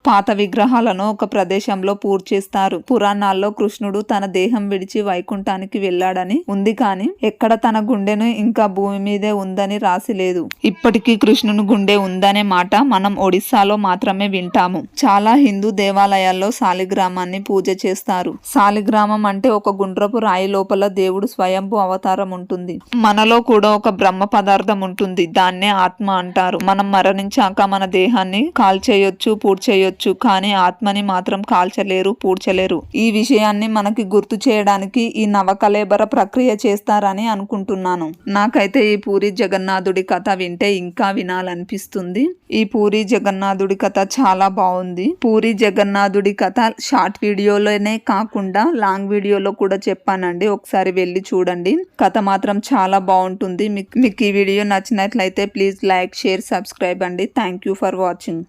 పాత విగ్రహాలను ఒక ప్రదేశంలో పూడ్చేస్తారు. పురాణాల్లో కృష్ణుడు తన దేహం విడిచి వైకుంఠానికి వెళ్ళాడని ఉంది, కానీ ఎక్కడ తన గుండెను ఇంకా భూమి మీదే ఉందని రాసి లేదు. ఇప్పటికీ కృష్ణుని గుండె ఉందనే మాట మనం ఒడిస్సాలో మాత్రమే వింటాము. చాలా హిందూ దేవాలయాల్లో శాలిగ్రామాన్ని పూజ చేస్తారు. శాలిగ్రామం అంటే ఒక గుండ్రపు రాయి లోపల దేవుడు స్వయంభూ అవతారం ఉంటుంది. మనలో కూడా ఒక బ్రహ్మ పదార్థం ఉంటుంది, దాన్నే ఆత్మ అంటారు. మనం మరణించాక మన దేహాన్ని కాల్చేయొచ్చు, పూడ్చేయొచ్చు, కానీ ఆత్మని మాత్రం కాల్చలేరు, పూడ్చలేరు. ఈ విషయాన్ని మనకి గుర్తు చేయడానికి ఈ నవకళేబర ప్రక్రియ చేస్తారని అనుకుంటున్నాను. నాకైతే ఈ పూరి జగన్నాథుడి కథ వింటే ఇంకా వినాలనిపిస్తుంది. ఈ పూరి జగన్నాథుడి కథ చాలా బాగుంది. పూరి జగన్నాథుడి కథ షార్ట్ వీడియోలోనే కాకుండా లాంగ్ వీడియోలో కూడా చెప్పానండి, ఒకసారి వెళ్ళి చూడండి. కథ మాత్రం చాలా బాగుంటుంది. మీకు ఈ వీడియో నచ్చినట్లయితే ప్లీజ్ లైక్, షేర్, సబ్స్క్రైబ్ అండి. Thank you for watching.